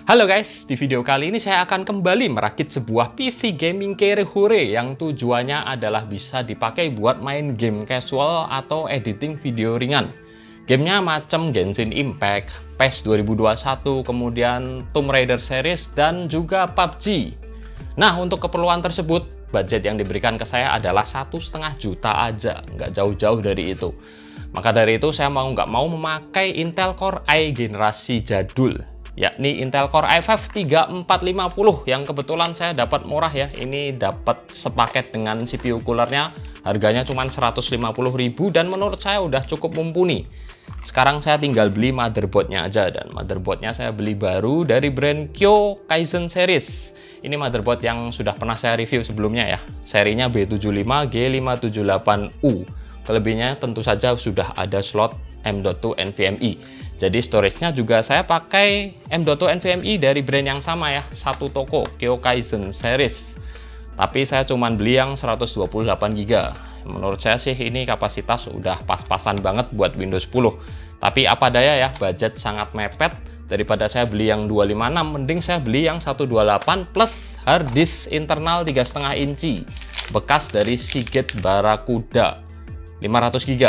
Halo guys, di video kali ini saya akan kembali merakit sebuah PC gaming kere-hore yang tujuannya adalah bisa dipakai buat main game casual atau editing video ringan. Gamenya macam Genshin Impact, PES 2021, kemudian Tomb Raider series, dan juga PUBG. Nah, untuk keperluan tersebut, budget yang diberikan ke saya adalah 1,5 juta aja, nggak jauh-jauh dari itu. Maka dari itu saya nggak mau memakai Intel Core i generasi jadul, yakni Intel Core i5 3450 yang kebetulan saya dapat murah ya. Ini dapat sepaket dengan CPU coolernya, harganya cuma 150.000 dan menurut saya udah cukup mumpuni. Sekarang saya tinggal beli motherboardnya aja, dan motherboardnya saya beli baru dari brand Kyo Kaizen series. Ini motherboard yang sudah pernah saya review sebelumnya ya, serinya B75G578U. Kelebihannya tentu saja sudah ada slot M.2 NVMe. Jadi storage-nya juga saya pakai M.2 NVMe dari brand yang sama ya, satu toko, Kyo Kaizen series. Tapi saya cuman beli yang 128GB. Menurut saya sih ini kapasitas udah pas-pasan banget buat Windows 10. Tapi apa daya ya, budget sangat mepet. Daripada saya beli yang 256, mending saya beli yang 128 plus hard disk internal 3,5 inci. Bekas dari Seagate Barracuda, 500GB.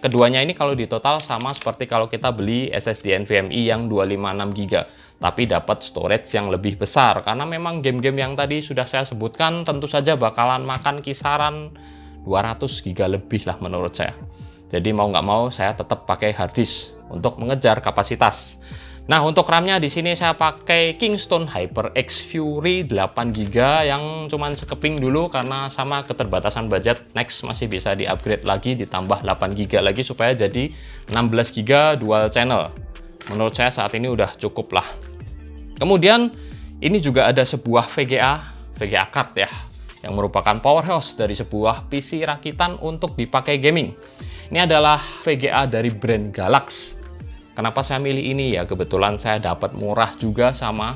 Keduanya ini kalau di total sama seperti kalau kita beli SSD NVMe yang 256GB, tapi dapat storage yang lebih besar. Karena memang game-game yang tadi sudah saya sebutkan tentu saja bakalan makan kisaran 200GB lebih lah menurut saya. Jadi mau nggak mau saya tetap pakai hard disk untuk mengejar kapasitas. Nah, untuk RAM-nya di sini saya pakai Kingston HyperX Fury 8GB yang cuman sekeping dulu karena sama keterbatasan budget. Next masih bisa di-upgrade lagi, ditambah 8GB lagi supaya jadi 16GB dual channel. Menurut saya saat ini udah cukup lah. Kemudian ini juga ada sebuah VGA card ya, yang merupakan powerhouse dari sebuah PC rakitan untuk dipakai gaming. Ini adalah VGA dari brand Galax. Kenapa saya milih ini ya? Kebetulan saya dapat murah juga sama.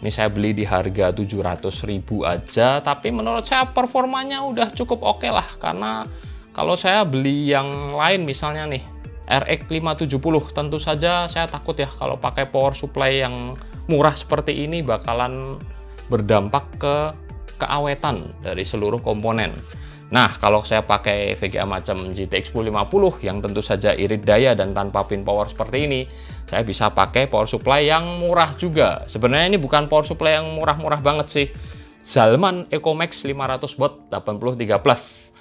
Ini saya beli di harga 700.000 aja, tapi menurut saya performanya udah cukup oke lah. Karena kalau saya beli yang lain misalnya nih RX 570, tentu saja saya takut ya kalau pakai power supply yang murah seperti ini bakalan berdampak ke keawetan dari seluruh komponen. Nah, kalau saya pakai VGA macam GTX 1050 yang tentu saja irit daya dan tanpa pin power seperti ini, saya bisa pakai power supply yang murah juga. Sebenarnya ini bukan power supply yang murah-murah banget sih. Zalman EcoMax 500 watt 83+.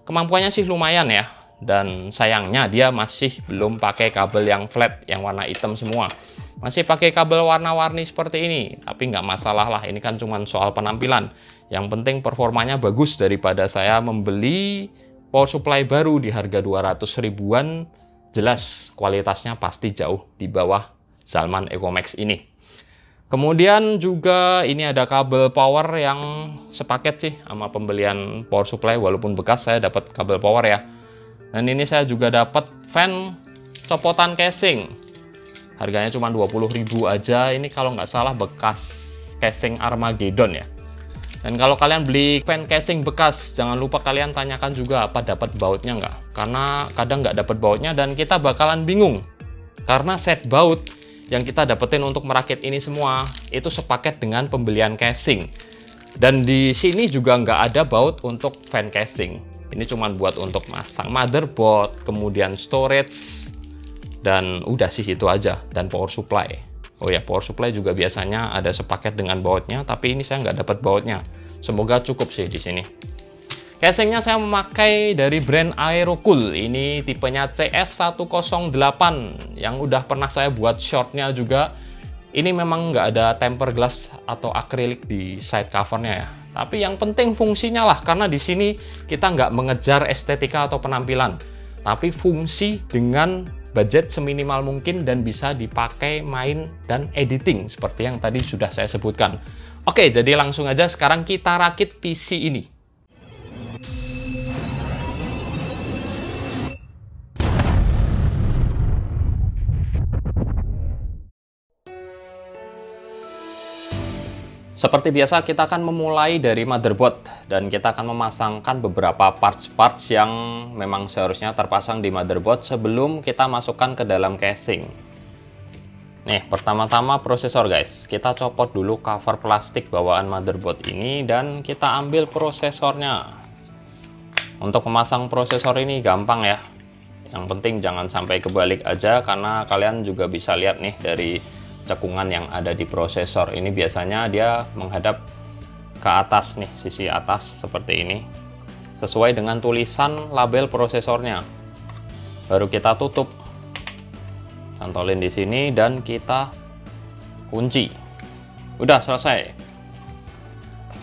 Kemampuannya sih lumayan ya. Dan sayangnya dia masih belum pakai kabel yang flat, yang warna hitam semua. Masih pakai kabel warna-warni seperti ini. Tapi nggak masalah lah, ini kan cuma soal penampilan. Yang penting performanya bagus daripada saya membeli power supply baru di harga 200 ribuan. Jelas kualitasnya pasti jauh di bawah Zalman EcoMax ini. Kemudian juga ini ada kabel power yang sepaket sih sama pembelian power supply, walaupun bekas saya dapat kabel power ya. Dan ini saya juga dapat fan copotan casing. Harganya cuma 20.000 aja. Ini kalau nggak salah bekas casing Armageddon ya. Dan kalau kalian beli fan casing bekas, jangan lupa kalian tanyakan juga apa dapat bautnya nggak. Karena kadang nggak dapat bautnya dan kita bakalan bingung. Karena set baut yang kita dapetin untuk merakit ini semua, itu sepaket dengan pembelian casing. Dan di sini juga nggak ada baut untuk fan casing. Ini cuma buat untuk masang motherboard, kemudian storage, dan udah sih itu aja. Dan power supply. Oh ya, power supply juga biasanya ada sepaket dengan bautnya, tapi ini saya nggak dapat bautnya. Semoga cukup sih di sini. Casingnya saya memakai dari brand Aerocool. Ini tipenya CS108 yang udah pernah saya buat shortnya juga. Ini memang nggak ada tempered glass atau akrilik di side covernya ya. Tapi yang penting fungsinya lah, karena di sini kita nggak mengejar estetika atau penampilan, tapi fungsi dengan budget seminimal mungkin dan bisa dipakai main dan editing seperti yang tadi sudah saya sebutkan. Oke, jadi langsung aja sekarang kita rakit PC ini. Seperti biasa, kita akan memulai dari motherboard dan kita akan memasangkan beberapa parts-parts yang memang seharusnya terpasang di motherboard sebelum kita masukkan ke dalam casing. Nih, pertama-tama prosesor guys. Kita copot dulu cover plastik bawaan motherboard ini dan kita ambil prosesornya. Untuk memasang prosesor ini gampang ya. Yang penting jangan sampai kebalik aja, karena kalian juga bisa lihat nih dari cekungan yang ada di prosesor. Ini biasanya dia menghadap ke atas nih, sisi atas seperti ini. Sesuai dengan tulisan label prosesornya. Baru kita tutup. Cantolin di sini dan kita kunci. Udah selesai.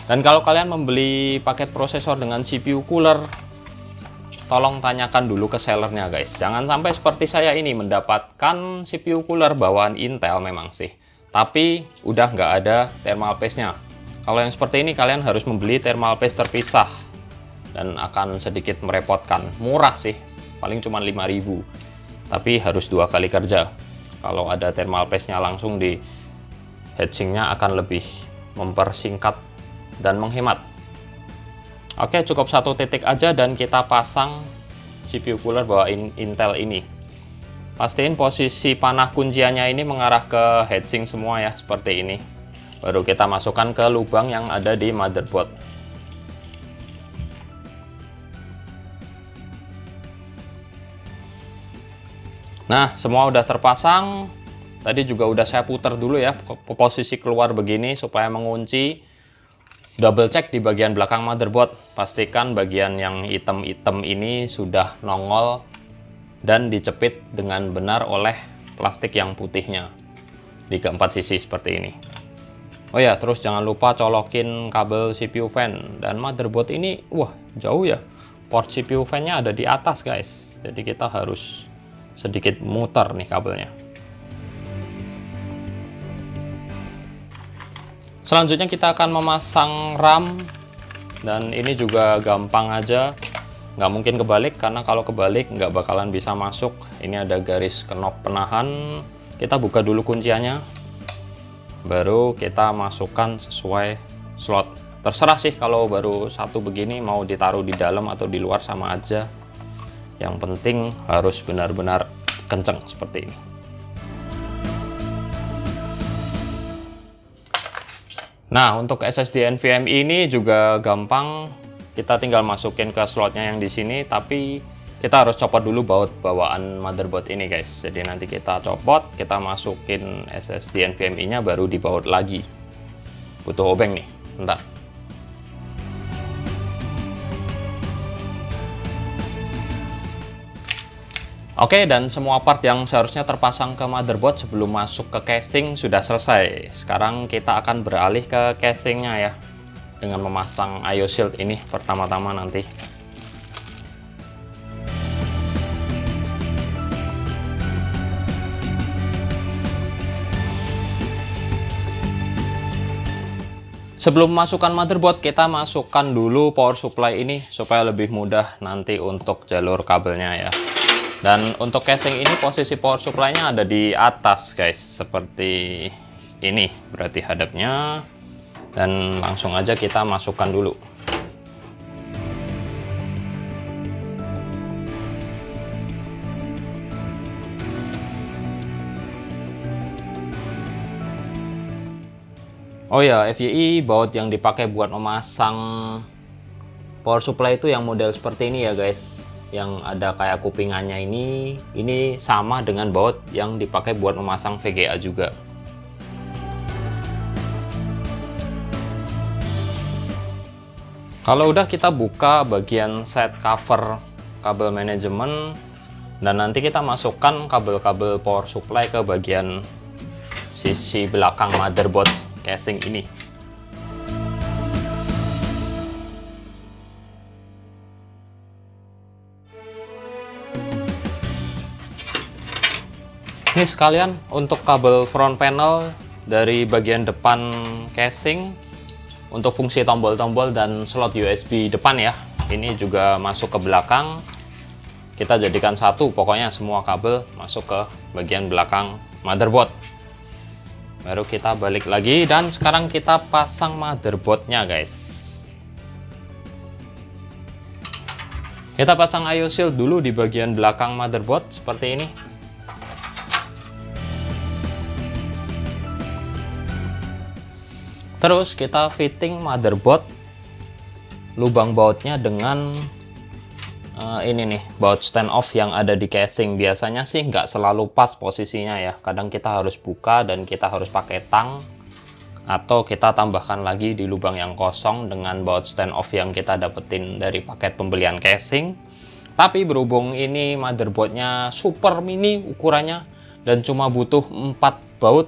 Dan kalau kalian membeli paket prosesor dengan CPU cooler, tolong tanyakan dulu ke sellernya guys. Jangan sampai seperti saya ini mendapatkan CPU cooler bawaan Intel memang sih, tapi udah nggak ada thermal paste-nya. Kalau yang seperti ini kalian harus membeli thermal paste terpisah dan akan sedikit merepotkan. Murah sih, paling cuma 5.000. Tapi harus 2 kali kerja. Kalau ada thermal paste-nya langsung di heatsinknya akan lebih mempersingkat dan menghemat. Oke, cukup 1 titik aja dan kita pasang CPU cooler bawaan Intel ini. Pastiin posisi panah kunciannya ini mengarah ke heatsink semua ya, seperti ini. Baru kita masukkan ke lubang yang ada di motherboard. Nah, semua udah terpasang. Tadi juga udah saya putar dulu ya, posisi keluar begini supaya mengunci. Double check di bagian belakang motherboard. Pastikan bagian yang hitam-hitam ini sudah nongol dan dicepit dengan benar oleh plastik yang putihnya di keempat sisi seperti ini. Oh ya, terus jangan lupa colokin kabel CPU fan. Dan motherboard ini, wah jauh ya. Port CPU fan-nya ada di atas guys. Jadi kita harus sedikit muter nih kabelnya. Selanjutnya kita akan memasang RAM, dan ini juga gampang aja, nggak mungkin kebalik, karena kalau kebalik nggak bakalan bisa masuk. Ini ada garis knob penahan. Kita buka dulu kunciannya, baru kita masukkan sesuai slot. Terserah sih, kalau baru satu begini mau ditaruh di dalam atau di luar sama aja. Yang penting harus benar-benar kenceng seperti ini. Nah, untuk SSD NVMe ini juga gampang. Kita tinggal masukin ke slotnya yang di sini, tapi kita harus copot dulu baut bawaan motherboard ini guys. Jadi nanti kita copot, kita masukin SSD NVMe-nya baru dibaut lagi. Butuh obeng nih, bentar. Oke, dan semua part yang seharusnya terpasang ke motherboard sebelum masuk ke casing sudah selesai. Sekarang kita akan beralih ke casingnya ya, dengan memasang IO shield ini pertama-tama nanti. Sebelum memasukkan motherboard, kita masukkan dulu power supply ini supaya lebih mudah nanti untuk jalur kabelnya ya. Dan untuk casing ini posisi power supply-nya ada di atas guys, seperti ini berarti hadapnya. Dan langsung aja kita masukkan dulu. Oh ya, FYI, baut yang dipakai buat memasang power supply itu yang model seperti ini ya guys. Yang ada kayak kupingannya ini sama dengan baut yang dipakai buat memasang VGA juga. Kalau udah, kita buka bagian set cover kabel manajemen, dan nanti kita masukkan kabel-kabel power supply ke bagian sisi belakang motherboard casing ini. Ini sekalian untuk kabel front panel dari bagian depan casing untuk fungsi tombol-tombol dan slot USB depan ya. Ini juga masuk ke belakang. Kita jadikan satu, pokoknya semua kabel masuk ke bagian belakang motherboard. Baru kita balik lagi dan sekarang kita pasang motherboardnya guys. Kita pasang IO shield dulu di bagian belakang motherboard seperti ini. Terus kita fitting motherboard, lubang bautnya dengan ini nih, baut stand off yang ada di casing. Biasanya sih nggak selalu pas posisinya ya, kadang kita harus buka dan kita harus pakai tang, atau kita tambahkan lagi di lubang yang kosong dengan baut stand off yang kita dapetin dari paket pembelian casing. Tapi berhubung ini motherboardnya super mini ukurannya dan cuma butuh 4 baut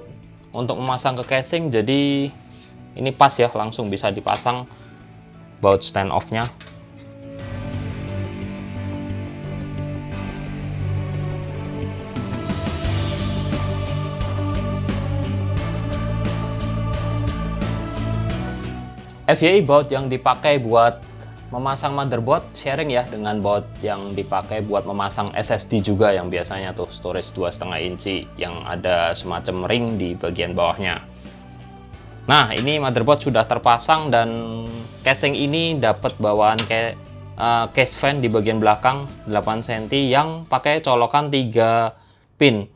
untuk memasang ke casing, jadi ini pas ya, langsung bisa dipasang baut stand off-nya. FYI, baut yang dipakai buat memasang motherboard sharing ya dengan baut yang dipakai buat memasang SSD juga, yang biasanya tuh storage 2,5 inci yang ada semacam ring di bagian bawahnya. Nah, ini motherboard sudah terpasang dan casing ini dapat bawaan kayak case fan di bagian belakang 8 cm yang pakai colokan 3 pin.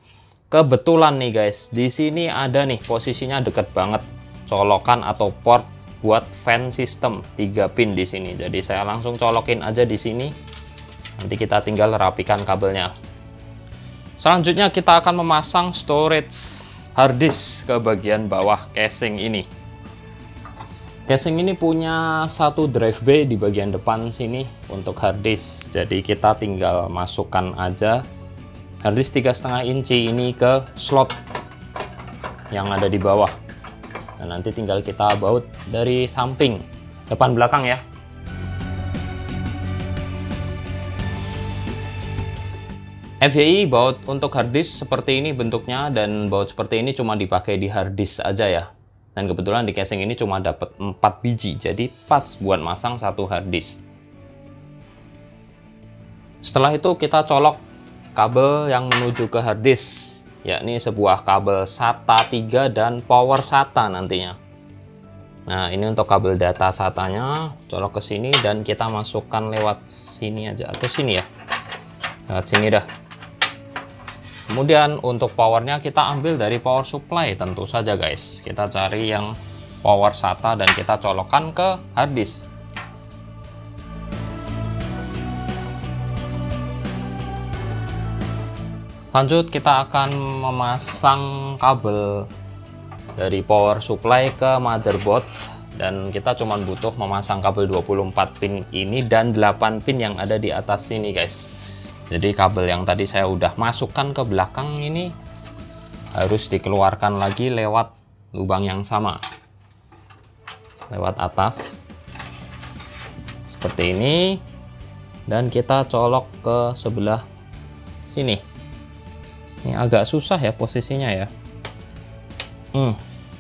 Kebetulan nih guys, di sini ada nih posisinya deket banget colokan atau port buat fan system 3 pin di sini. Jadi saya langsung colokin aja di sini. Nanti kita tinggal rapikan kabelnya. Selanjutnya kita akan memasang storage harddisk ke bagian bawah casing ini. Casing ini punya satu drive bay di bagian depan sini untuk harddisk. Jadi kita tinggal masukkan aja harddisk 3,5 inci ini ke slot yang ada di bawah. Dan nanti tinggal kita baut dari samping, depan belakang ya. FYI, baut untuk harddisk seperti ini bentuknya, dan baut seperti ini cuma dipakai di harddisk aja ya. Dan kebetulan di casing ini cuma dapat 4 biji, jadi pas buat masang satu harddisk. Setelah itu kita colok kabel yang menuju ke harddisk, yakni sebuah kabel SATA 3 dan power SATA nantinya. Nah, ini untuk kabel data SATA-nya, colok ke sini dan kita masukkan lewat sini aja, atau sini ya. Lewat sini dah. Kemudian untuk powernya kita ambil dari power supply tentu saja guys. Kita cari yang power SATA dan kita colokkan ke harddisk. Lanjut kita akan memasang kabel dari power supply ke motherboard, dan kita cuma butuh memasang kabel 24 pin ini dan 8 pin yang ada di atas sini guys. Jadi kabel yang tadi saya udah masukkan ke belakang ini harus dikeluarkan lagi lewat lubang yang sama, lewat atas seperti ini, dan kita colok ke sebelah sini. Ini agak susah ya posisinya ya.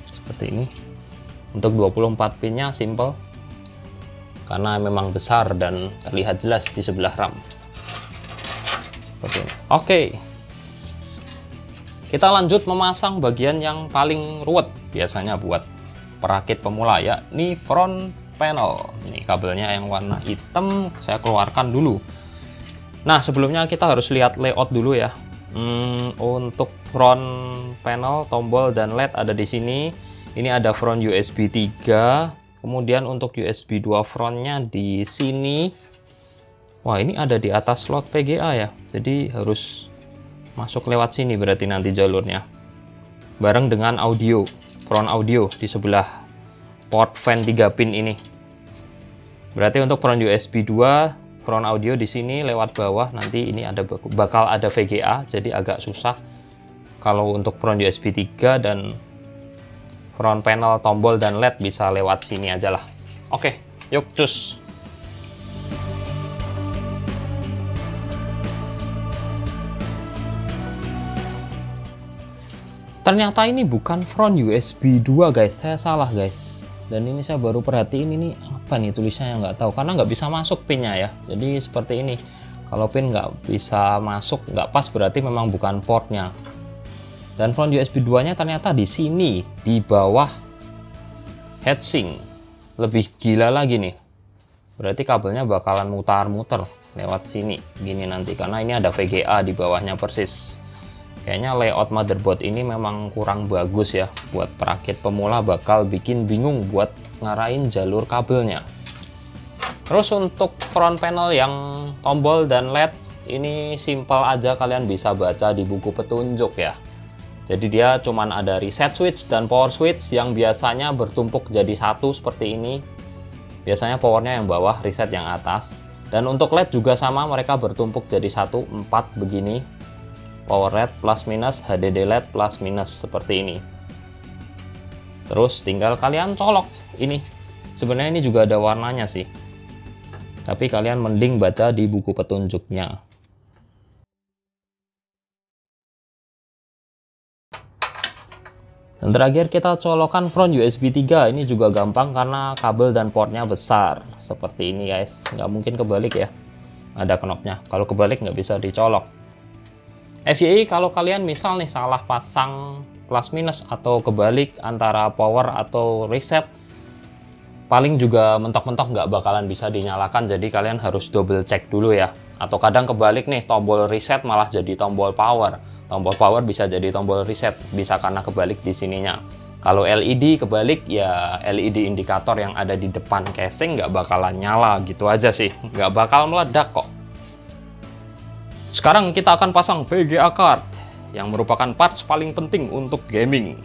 Seperti ini. Untuk 24 pinnya simple karena memang besar dan terlihat jelas di sebelah RAM. Oke, kita lanjut memasang bagian yang paling ruwet biasanya buat perakit pemula, yakni front panel. Ini kabelnya yang warna hitam saya keluarkan dulu. Nah, sebelumnya kita harus lihat layout dulu ya. Untuk front panel, tombol dan LED ada di sini. Ini ada front USB 3, kemudian untuk USB 2 frontnya di sini. Wah, ini ada di atas slot VGA ya, jadi harus masuk lewat sini berarti nanti jalurnya. Bareng dengan audio, front audio di sebelah port fan 3 pin ini. Berarti untuk front USB 2, front audio di sini lewat bawah, nanti ini ada bakal ada VGA, jadi agak susah. Kalau untuk front USB 3 dan front panel, tombol dan LED bisa lewat sini aja lah. Oke, yuk cus. Ternyata ini bukan front USB 2 guys, saya salah guys. Dan ini saya baru perhatiin, ini apa nih tulisannya, nggak tahu karena nggak bisa masuk pinnya ya. Jadi seperti ini, kalau pin nggak bisa masuk, nggak pas, berarti memang bukan portnya. Dan front USB 2 nya ternyata di sini, di bawah heatsink. Lebih gila lagi nih, berarti kabelnya bakalan mutar-muter lewat sini gini nanti, karena ini ada VGA di bawahnya persis. Kayaknya layout motherboard ini memang kurang bagus ya. Buat perakit pemula bakal bikin bingung buat ngarahin jalur kabelnya. Terus untuk front panel yang tombol dan LED ini simple aja, kalian bisa baca di buku petunjuk ya. Jadi dia cuman ada reset switch dan power switch yang biasanya bertumpuk jadi satu seperti ini. Biasanya powernya yang bawah, reset yang atas. Dan untuk LED juga sama, mereka bertumpuk jadi satu, 4 begini. Power LED plus minus, HDD LED plus minus seperti ini. Terus tinggal kalian colok ini. Sebenarnya ini juga ada warnanya sih. Tapi kalian mending baca di buku petunjuknya. Dan terakhir kita colokan front USB 3. Ini juga gampang karena kabel dan portnya besar. Seperti ini guys, nggak mungkin kebalik ya. Ada knopnya, kalau kebalik nggak bisa dicolok. FYI kalau kalian misal nih salah pasang plus minus atau kebalik antara power atau reset, paling juga mentok-mentok nggak bakalan bisa dinyalakan. Jadi kalian harus double check dulu ya. Atau kadang kebalik nih, tombol reset malah jadi tombol power. Tombol power bisa jadi tombol reset, bisa karena kebalik di sininya. Kalau LED kebalik ya LED indikator yang ada di depan casing nggak bakalan nyala gitu aja sih, nggak bakal meledak kok. Sekarang kita akan pasang VGA card yang merupakan parts paling penting untuk gaming.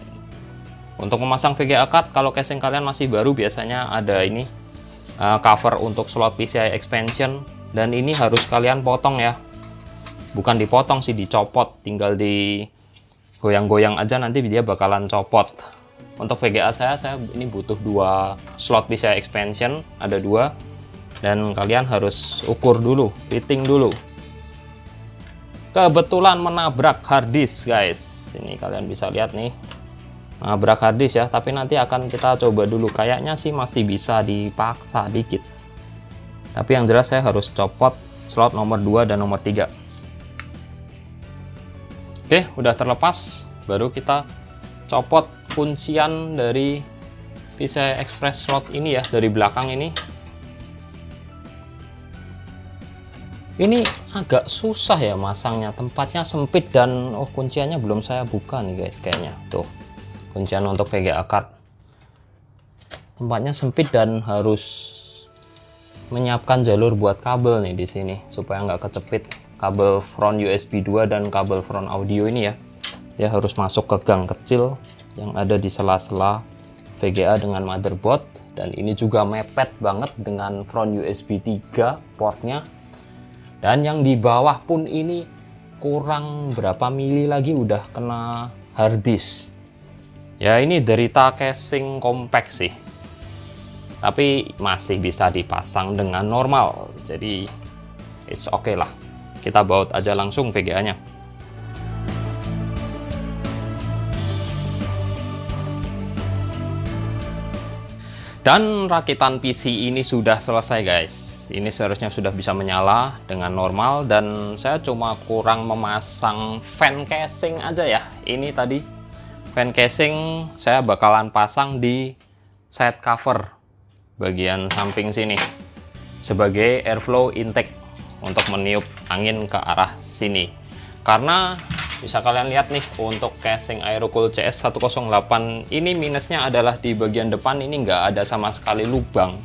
Untuk memasang VGA card, kalau casing kalian masih baru biasanya ada ini cover untuk slot PCI expansion, dan ini harus kalian potong ya. Bukan dipotong sih, dicopot, tinggal di goyang-goyang aja, nanti dia bakalan copot. Untuk VGA saya ini butuh 2 slot PCI expansion, ada 2, dan kalian harus ukur dulu, fitting dulu. Kebetulan menabrak harddisk guys, ini kalian bisa lihat nih, menabrak harddisk ya, tapi nanti akan kita coba dulu, kayaknya sih masih bisa dipaksa dikit. Tapi yang jelas saya harus copot slot nomor 2 dan nomor 3. Oke, udah terlepas, baru kita copot kuncian dari PCI Express slot ini ya, dari belakang ini. Ini agak susah ya masangnya, tempatnya sempit dan kunciannya belum saya buka nih guys kayaknya. Tuh, kuncian untuk VGA card. Tempatnya sempit dan harus menyiapkan jalur buat kabel nih di sini supaya nggak kecepit. Kabel front USB 2 dan kabel front audio ini ya, dia harus masuk ke gang kecil yang ada di sela-sela VGA dengan motherboard, dan ini juga mepet banget dengan front USB 3 portnya. Dan yang di bawah pun ini kurang berapa mili lagi udah kena harddisk ya. Ini derita casing compact sih, tapi masih bisa dipasang dengan normal, jadi it's okay lah. Kita baut aja langsung VGA-nya. Dan rakitan PC ini sudah selesai guys. Ini seharusnya sudah bisa menyala dengan normal, dan saya cuma kurang memasang fan casing aja ya. Ini tadi fan casing saya bakalan pasang di side cover bagian samping sini sebagai airflow intake untuk meniup angin ke arah sini. Karena bisa kalian lihat nih, untuk casing Aerocool CS108 ini minusnya adalah di bagian depan ini nggak ada sama sekali lubang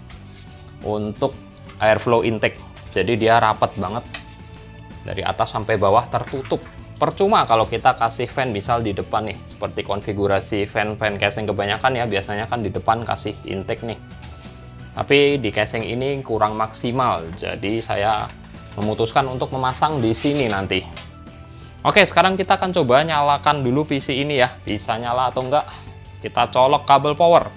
untuk airflow intake. Jadi dia rapat banget dari atas sampai bawah, tertutup. Percuma kalau kita kasih fan misal di depan nih, seperti konfigurasi fan casing kebanyakan ya, biasanya kan di depan kasih intake nih. Tapi di casing ini kurang maksimal, jadi saya memutuskan untuk memasang di sini nanti. Oke, sekarang kita akan coba nyalakan dulu PC ini ya, bisa nyala atau enggak. Kita colok kabel power.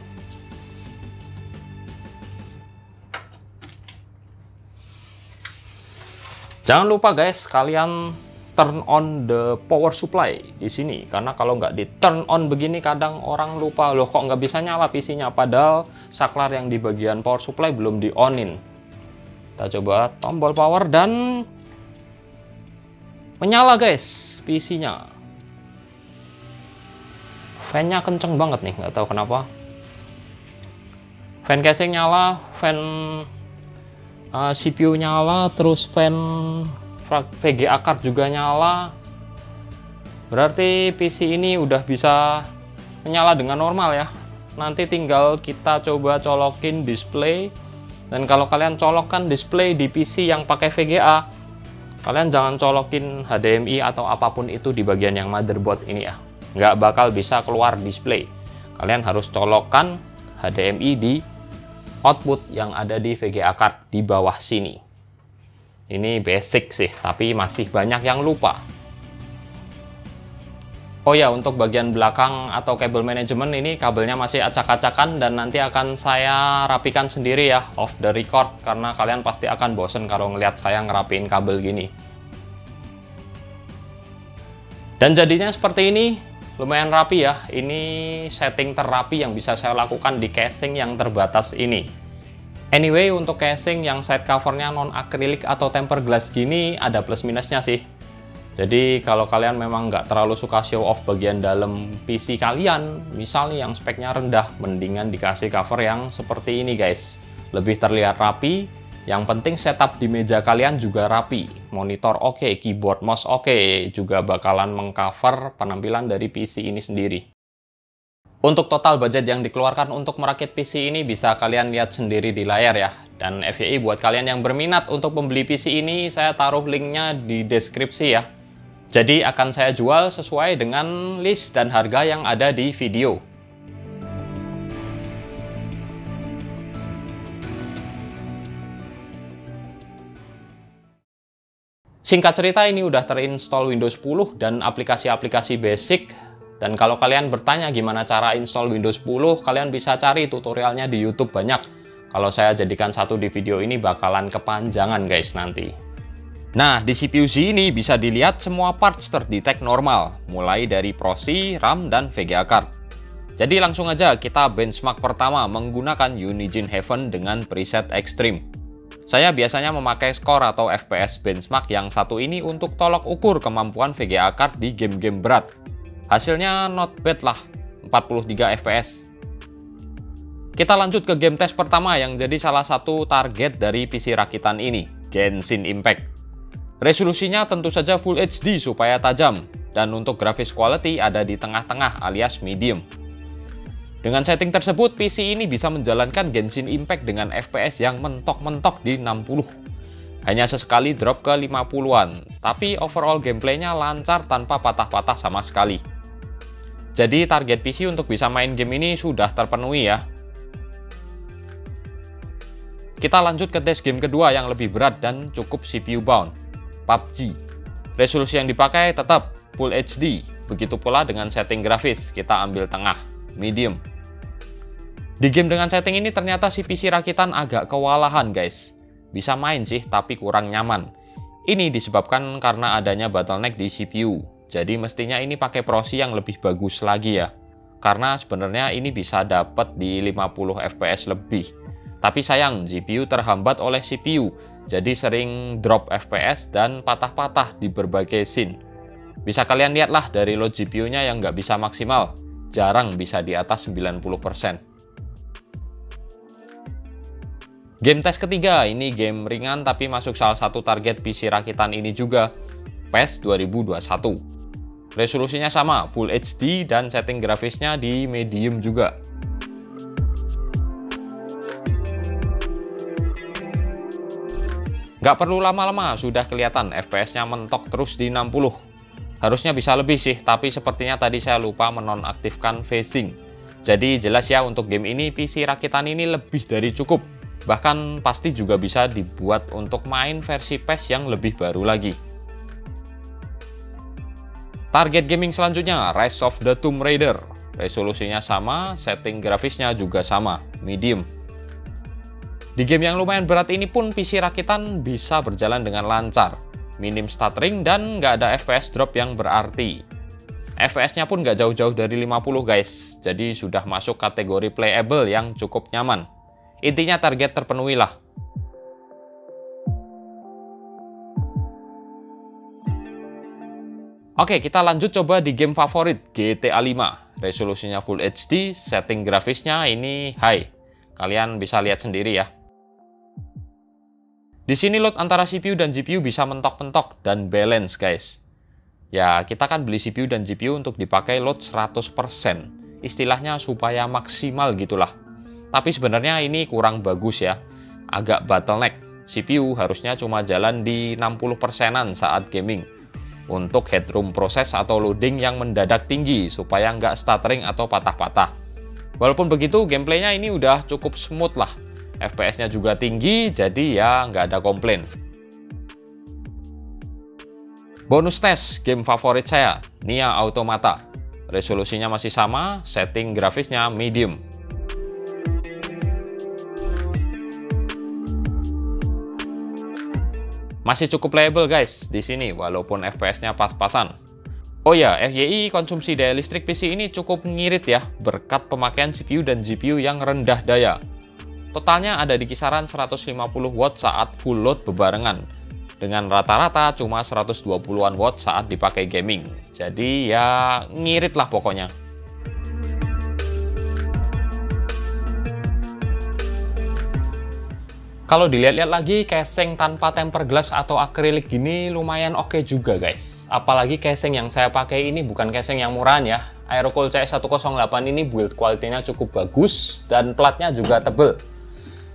Jangan lupa guys, kalian turn on the power supply di sini, karena kalau nggak di turn on begini kadang orang lupa, loh kok nggak bisa nyala PC-nya, padahal saklar yang di bagian power supply belum di onin. Kita coba tombol power dan menyala guys PC-nya. Fan-nya kenceng banget nih, nggak tahu kenapa. Fan casing nyala, fan CPU nyala, terus fan VGA card juga nyala. Berarti PC ini udah bisa menyala dengan normal ya. Nanti tinggal kita coba colokin display. Dan kalau kalian colokkan display di PC yang pakai VGA, kalian jangan colokin HDMI atau apapun itu di bagian yang motherboard ini ya. Nggak bakal bisa keluar display. Kalian harus colokkan HDMI di output yang ada di VGA card di bawah sini. Ini basic sih, tapi masih banyak yang lupa. Oh ya, untuk bagian belakang atau kabel manajemen ini kabelnya masih acak-acakan dan nanti akan saya rapikan sendiri ya, off the record, karena kalian pasti akan bosen kalau ngelihat saya ngerapiin kabel gini. Dan jadinya seperti ini, lumayan rapi ya. Ini setting terapi yang bisa saya lakukan di casing yang terbatas ini. Anyway, untuk casing yang side covernya non akrilik atau tempered glass gini ada plus minusnya sih. Jadi kalau kalian memang nggak terlalu suka show off bagian dalam PC kalian, misalnya yang speknya rendah, mendingan dikasih cover yang seperti ini guys. Lebih terlihat rapi, yang penting setup di meja kalian juga rapi. Monitor oke, keyboard mouse oke, juga bakalan mengcover penampilan dari PC ini sendiri. Untuk total budget yang dikeluarkan untuk merakit PC ini bisa kalian lihat sendiri di layar ya. Dan FYI buat kalian yang berminat untuk membeli PC ini, saya taruh linknya di deskripsi ya. Jadi akan saya jual sesuai dengan list dan harga yang ada di video. Singkat cerita, ini udah terinstall Windows 10 dan aplikasi-aplikasi basic. Dan kalau kalian bertanya gimana cara install Windows 10, kalian bisa cari tutorialnya di YouTube banyak. Kalau saya jadikan satu di video ini bakalan kepanjangan guys nanti. Nah, di CPU Z ini bisa dilihat semua parts terdetek normal, mulai dari prosi, RAM, dan VGA card. Jadi langsung aja kita benchmark pertama menggunakan Unigine Heaven dengan preset Extreme. Saya biasanya memakai skor atau FPS benchmark yang satu ini untuk tolok ukur kemampuan VGA card di game-game berat. Hasilnya not bad lah, 43 FPS. Kita lanjut ke game test pertama yang jadi salah satu target dari PC rakitan ini, Genshin Impact. Resolusinya tentu saja Full HD supaya tajam, dan untuk grafis quality ada di tengah-tengah alias medium. Dengan setting tersebut, PC ini bisa menjalankan Genshin Impact dengan FPS yang mentok-mentok di 60. Hanya sesekali drop ke 50-an, tapi overall gameplaynya lancar tanpa patah-patah sama sekali. Jadi target PC untuk bisa main game ini sudah terpenuhi ya. Kita lanjut ke tes game kedua yang lebih berat dan cukup CPU bound. PUBG. Resolusi yang dipakai tetap Full HD. Begitu pula dengan setting grafis, kita ambil tengah, medium. Di game dengan setting ini ternyata si PC rakitan agak kewalahan guys. Bisa main sih, tapi kurang nyaman. Ini disebabkan karena adanya bottleneck di CPU. Jadi mestinya ini pakai prosi yang lebih bagus lagi ya. Karena sebenarnya ini bisa dapat di 50 FPS lebih. Tapi sayang, GPU terhambat oleh CPU. Jadi sering drop FPS dan patah-patah di berbagai scene. Bisa kalian lihatlah dari load GPU-nya yang nggak bisa maksimal. Jarang bisa di atas 90%. Game test ketiga, ini game ringan tapi masuk salah satu target PC rakitan ini juga, PES 2021. Resolusinya sama, Full HD dan setting grafisnya di medium juga. Nggak perlu lama-lama, sudah kelihatan FPS-nya mentok terus di 60. Harusnya bisa lebih sih, tapi sepertinya tadi saya lupa menonaktifkan phasing. Jadi jelas ya untuk game ini PC rakitan ini lebih dari cukup. Bahkan pasti juga bisa dibuat untuk main versi PES yang lebih baru lagi. Target gaming selanjutnya, Rise of the Tomb Raider. Resolusinya sama, setting grafisnya juga sama, medium. Di game yang lumayan berat ini pun PC rakitan bisa berjalan dengan lancar, minim stuttering dan nggak ada FPS drop yang berarti. FPS-nya pun nggak jauh-jauh dari 50 guys, jadi sudah masuk kategori playable yang cukup nyaman. Intinya target terpenuhi lah. Oke, kita lanjut coba di game favorit, GTA 5. Resolusinya Full HD, setting grafisnya ini high. Kalian bisa lihat sendiri ya. Di sini load antara CPU dan GPU bisa mentok-mentok dan balance guys. Ya, kita kan beli CPU dan GPU untuk dipakai load 100%. Istilahnya supaya maksimal gitulah. Tapi sebenarnya ini kurang bagus ya. Agak bottleneck. CPU harusnya cuma jalan di 60%-an saat gaming. Untuk headroom proses atau loading yang mendadak tinggi supaya nggak stuttering atau patah-patah. Walaupun begitu, gameplaynya ini udah cukup smooth lah. FPS-nya juga tinggi, jadi ya nggak ada komplain. Bonus tes game favorit saya, Nier Automata. Resolusinya masih sama, setting grafisnya medium. Masih cukup playable guys di sini, walaupun FPS-nya pas-pasan. Oh ya, FYI konsumsi daya listrik PC ini cukup ngirit ya, berkat pemakaian CPU dan GPU yang rendah daya. Totalnya ada di kisaran 150 watt saat full load bebarengan. Dengan rata-rata cuma 120-an watt saat dipakai gaming. Jadi ya ngirit lah pokoknya. Kalau dilihat-lihat lagi, casing tanpa tempered glass atau akrilik gini lumayan oke juga guys. Apalagi casing yang saya pakai ini bukan casing yang murahan ya. Aerocool CS108 ini build quality-nya cukup bagus dan platnya juga tebel.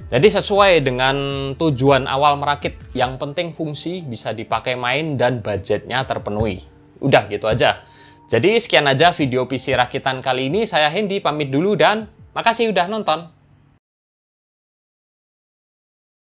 Jadi sesuai dengan tujuan awal merakit, yang penting fungsi bisa dipakai main dan budgetnya terpenuhi. Udah gitu aja. Jadi sekian aja video PC rakitan kali ini, saya Hendy pamit dulu dan makasih udah nonton.